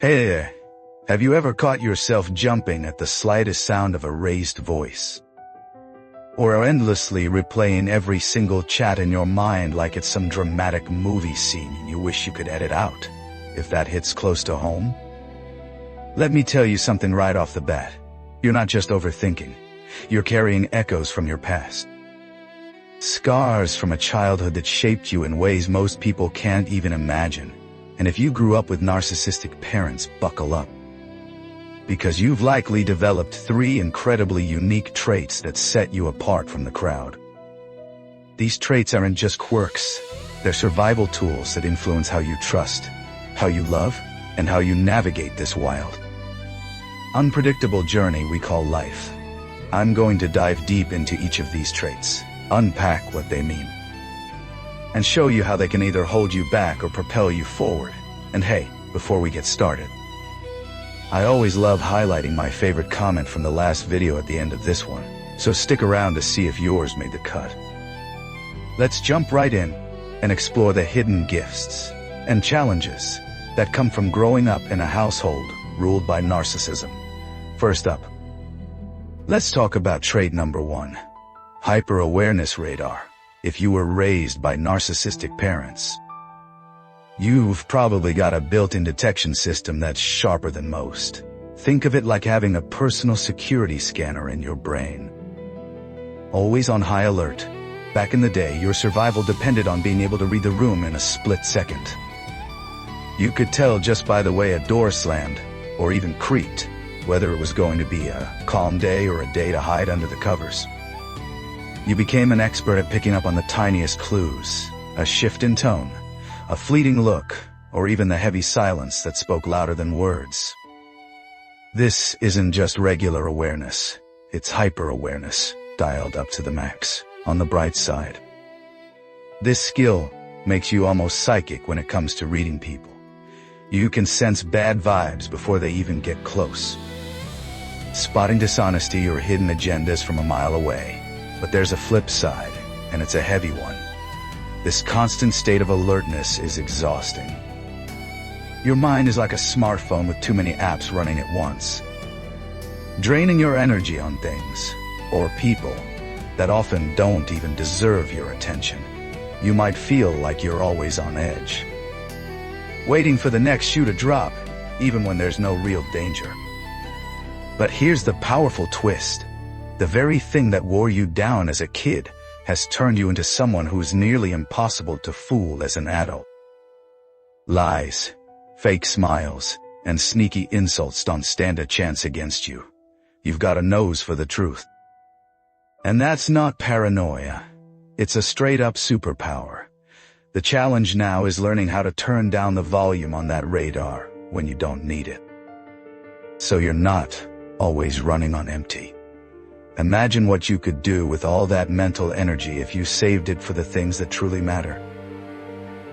Hey there. Have you ever caught yourself jumping at the slightest sound of a raised voice? Or endlessly replaying every single chat in your mind like it's some dramatic movie scene you wish you could edit out, if that hits close to home? Let me tell you something right off the bat. You're not just overthinking. You're carrying echoes from your past. Scars from a childhood that shaped you in ways most people can't even imagine. And if you grew up with narcissistic parents, buckle up. Because you've likely developed 3 incredibly unique traits that set you apart from the crowd. These traits aren't just quirks. They're survival tools that influence how you trust, how you love, and how you navigate this wild, unpredictable journey we call life. I'm going to dive deep into each of these traits, unpack what they mean, and show you how they can either hold you back or propel you forward. And hey, before we get started, I always love highlighting my favorite comment from the last video at the end of this one, so stick around to see if yours made the cut. Let's jump right in and explore the hidden gifts and challenges that come from growing up in a household ruled by narcissism. First up, let's talk about trait number 1, hyper-awareness radar. If you were raised by narcissistic parents, you've probably got a built-in detection system that's sharper than most. Think of it like having a personal security scanner in your brain. Always on high alert. Back in the day, your survival depended on being able to read the room in a split second. You could tell just by the way a door slammed, or even creaked, whether it was going to be a calm day or a day to hide under the covers. You became an expert at picking up on the tiniest clues, a shift in tone, a fleeting look, or even the heavy silence that spoke louder than words. This isn't just regular awareness, it's hyper-awareness, dialed up to the max. On the bright side, this skill makes you almost psychic when it comes to reading people. You can sense bad vibes before they even get close, spotting dishonesty or hidden agendas from a mile away. But there's a flip side, and it's a heavy one. This constant state of alertness is exhausting. Your mind is like a smartphone with too many apps running at once, draining your energy on things, or people, that often don't even deserve your attention. You might feel like you're always on edge, waiting for the next shoe to drop, even when there's no real danger. But here's the powerful twist. The very thing that wore you down as a kid has turned you into someone who's nearly impossible to fool as an adult. Lies, fake smiles, and sneaky insults don't stand a chance against you. You've got a nose for the truth. And that's not paranoia. It's a straight-up superpower. The challenge now is learning how to turn down the volume on that radar when you don't need it, so you're not always running on empty. Imagine what you could do with all that mental energy if you saved it for the things that truly matter.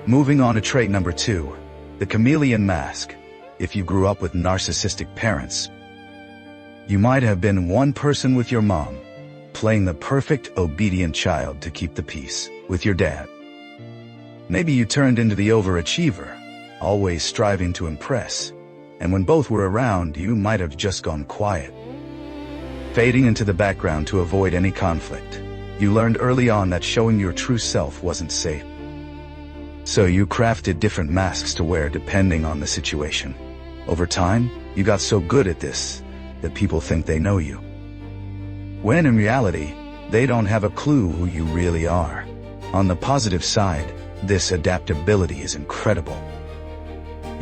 Moving on to trait number 2, the chameleon mask. If you grew up with narcissistic parents, you might have been one person with your mom, playing the perfect obedient child to keep the peace with your dad. Maybe you turned into the overachiever, always striving to impress, and when both were around, you might have just gone quiet, fading into the background to avoid any conflict. You learned early on that showing your true self wasn't safe, so you crafted different masks to wear depending on the situation. Over time, you got so good at this that people think they know you, when in reality, they don't have a clue who you really are. On the positive side, this adaptability is incredible.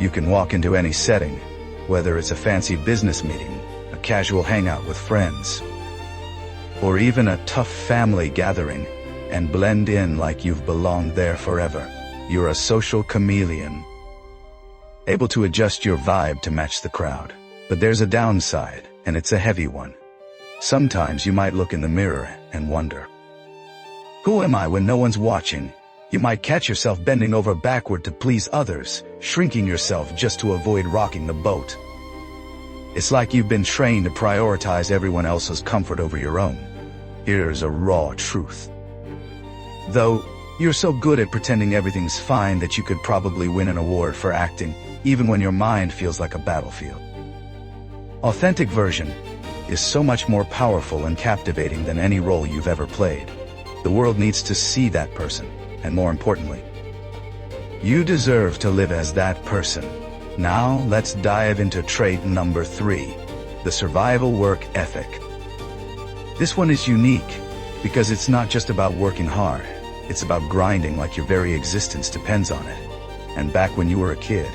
You can walk into any setting, whether it's a fancy business meeting, a casual hangout with friends, or even a tough family gathering, and blend in like you've belonged there forever. You're a social chameleon, able to adjust your vibe to match the crowd. But there's a downside, and it's a heavy one. Sometimes you might look in the mirror and wonder, who am I when no one's watching? You might catch yourself bending over backward to please others, shrinking yourself just to avoid rocking the boat. It's like you've been trained to prioritize everyone else's comfort over your own. Here's a raw truth. Though you're so good at pretending everything's fine that you could probably win an award for acting even when your mind feels like a battlefield. Authentic version is so much more powerful and captivating than any role you've ever played. The world needs to see that person, and more importantly, you deserve to live as that person. Now, let's dive into trait number 3, the survival work ethic. This one is unique because it's not just about working hard. It's about grinding like your very existence depends on it. And back when you were a kid,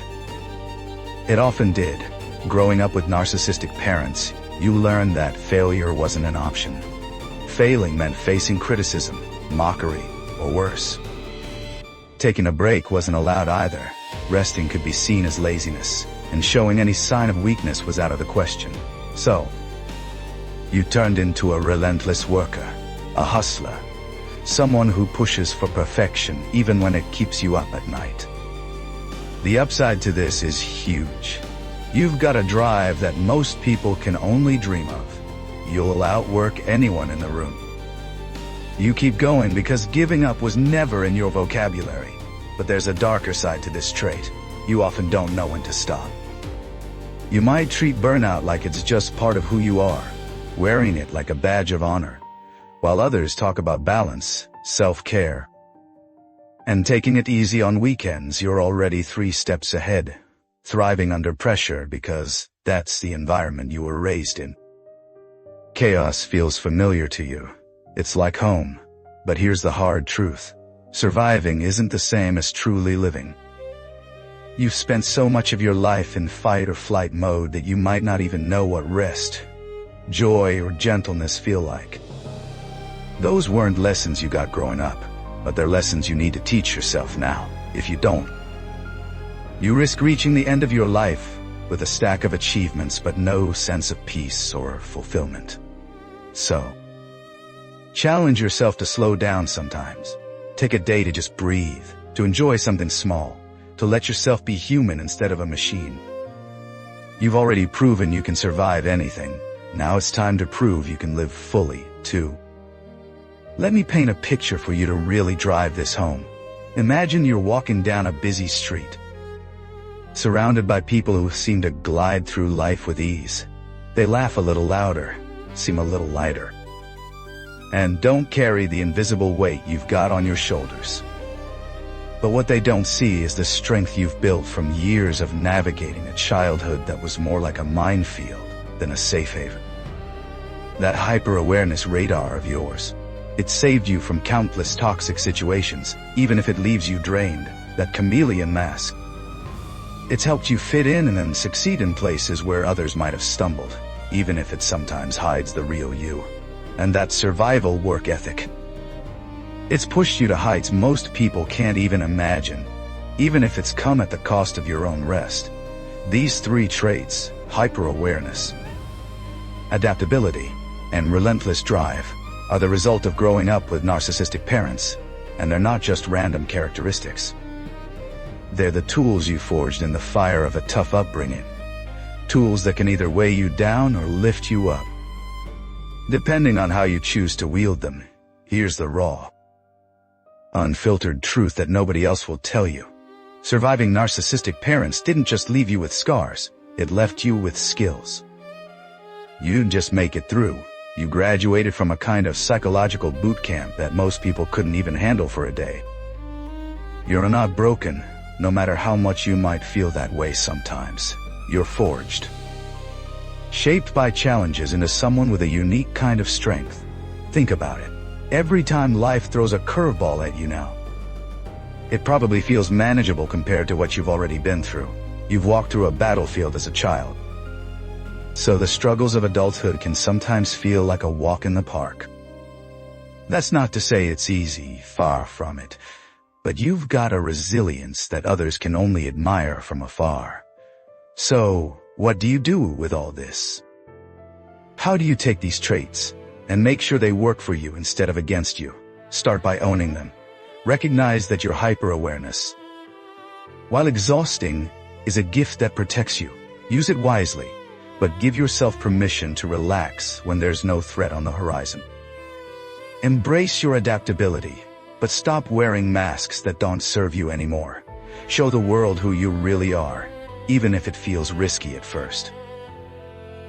it often did. Growing up with narcissistic parents, you learned that failure wasn't an option. Failing meant facing criticism, mockery, or worse. Taking a break wasn't allowed either. Resting could be seen as laziness, and showing any sign of weakness was out of the question. So, you turned into a relentless worker, a hustler, someone who pushes for perfection even when it keeps you up at night. The upside to this is huge. You've got a drive that most people can only dream of. You'll outwork anyone in the room. You keep going because giving up was never in your vocabulary. But there's a darker side to this trait. You often don't know when to stop. You might treat burnout like it's just part of who you are, wearing it like a badge of honor, while others talk about balance, self-care, and taking it easy on weekends. You're already 3 steps ahead, thriving under pressure because that's the environment you were raised in. Chaos feels familiar to you. It's like home. But here's the hard truth. Surviving isn't the same as truly living. You've spent so much of your life in fight or flight mode that you might not even know what rest, joy, or gentleness feel like. Those weren't lessons you got growing up, but they're lessons you need to teach yourself now. If you don't, you risk reaching the end of your life with a stack of achievements but no sense of peace or fulfillment. So, challenge yourself to slow down sometimes. Take a day to just breathe, to enjoy something small, to let yourself be human instead of a machine. You've already proven you can survive anything. Now it's time to prove you can live fully, too. Let me paint a picture for you to really drive this home. Imagine you're walking down a busy street, surrounded by people who seem to glide through life with ease. They laugh a little louder, seem a little lighter, and don't carry the invisible weight you've got on your shoulders. But what they don't see is the strength you've built from years of navigating a childhood that was more like a minefield than a safe haven. That hyper-awareness radar of yours, it saved you from countless toxic situations, even if it leaves you drained. That chameleon mask, it's helped you fit in and succeed in places where others might have stumbled, even if it sometimes hides the real you. And that survival work ethic, it's pushed you to heights most people can't even imagine, even if it's come at the cost of your own rest. These 3 traits, hyper-awareness, adaptability, and relentless drive, are the result of growing up with narcissistic parents, and they're not just random characteristics. They're the tools you forged in the fire of a tough upbringing, tools that can either weigh you down or lift you up, depending on how you choose to wield them. Here's the raw, unfiltered truth that nobody else will tell you. Surviving narcissistic parents didn't just leave you with scars, it left you with skills. You didn't just make it through. You graduated from a kind of psychological boot camp that most people couldn't even handle for a day. You're not broken, no matter how much you might feel that way sometimes. You're forged, shaped by challenges into someone with a unique kind of strength. Think about it. Every time life throws a curveball at you now, it probably feels manageable compared to what you've already been through. You've walked through a battlefield as a child, so the struggles of adulthood can sometimes feel like a walk in the park. That's not to say it's easy, far from it, but you've got a resilience that others can only admire from afar. So, what do you do with all this? How do you take these traits and make sure they work for you instead of against you? Start by owning them. Recognize that your hyper-awareness, while exhausting, is a gift that protects you. Use it wisely, but give yourself permission to relax when there's no threat on the horizon. Embrace your adaptability, but stop wearing masks that don't serve you anymore. Show the world who you really are. even if it feels risky at first.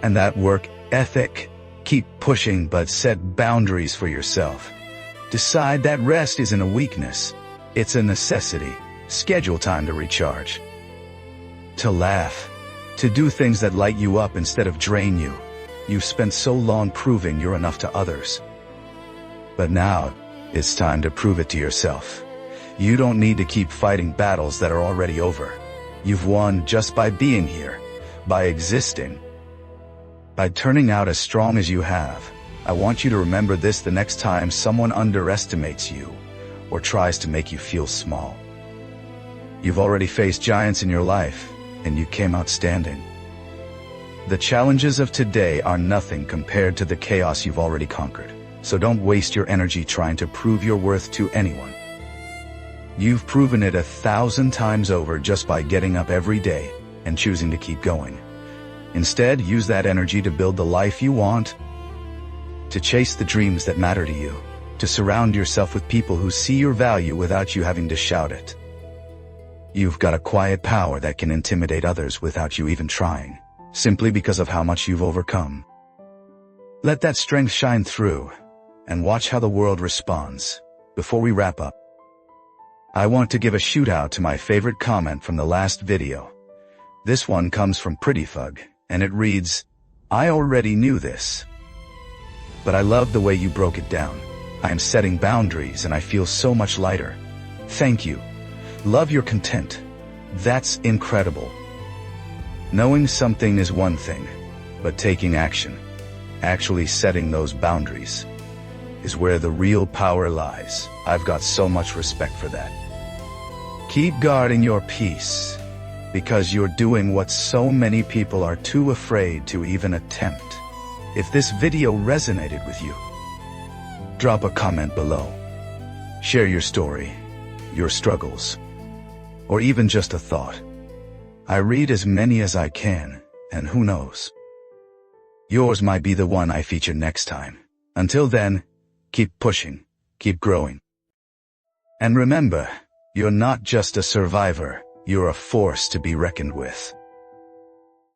And that work ethic, keep pushing but set boundaries for yourself. Decide that rest isn't a weakness, it's a necessity. Schedule time to recharge, to laugh, to do things that light you up instead of drain you. You've spent so long proving you're enough to others. But now, it's time to prove it to yourself. You don't need to keep fighting battles that are already over. You've won just by being here, by existing, by turning out as strong as you have. I want you to remember this the next time someone underestimates you or tries to make you feel small. You've already faced giants in your life, and you came out standing. The challenges of today are nothing compared to the chaos you've already conquered. So don't waste your energy trying to prove your worth to anyone. You've proven it 1,000 times over just by getting up every day and choosing to keep going. Instead, use that energy to build the life you want, to chase the dreams that matter to you, to surround yourself with people who see your value without you having to shout it. You've got a quiet power that can intimidate others without you even trying, simply because of how much you've overcome. Let that strength shine through, and watch how the world responds. Before we wrap up, I want to give a shout out to my favorite comment from the last video. This one comes from Pretty Fug, and it reads, "I already knew this, but I love the way you broke it down. I am setting boundaries and I feel so much lighter. Thank you. Love your content. That's incredible." Knowing something is one thing, but taking action, actually setting those boundaries, is where the real power lies. I've got so much respect for that. Keep guarding your peace, because you're doing what so many people are too afraid to even attempt. If this video resonated with you, drop a comment below. Share your story, your struggles, or even just a thought. I read as many as I can, and who knows, yours might be the one I feature next time. Until then, keep pushing, keep growing. And remember, you're not just a survivor, you're a force to be reckoned with.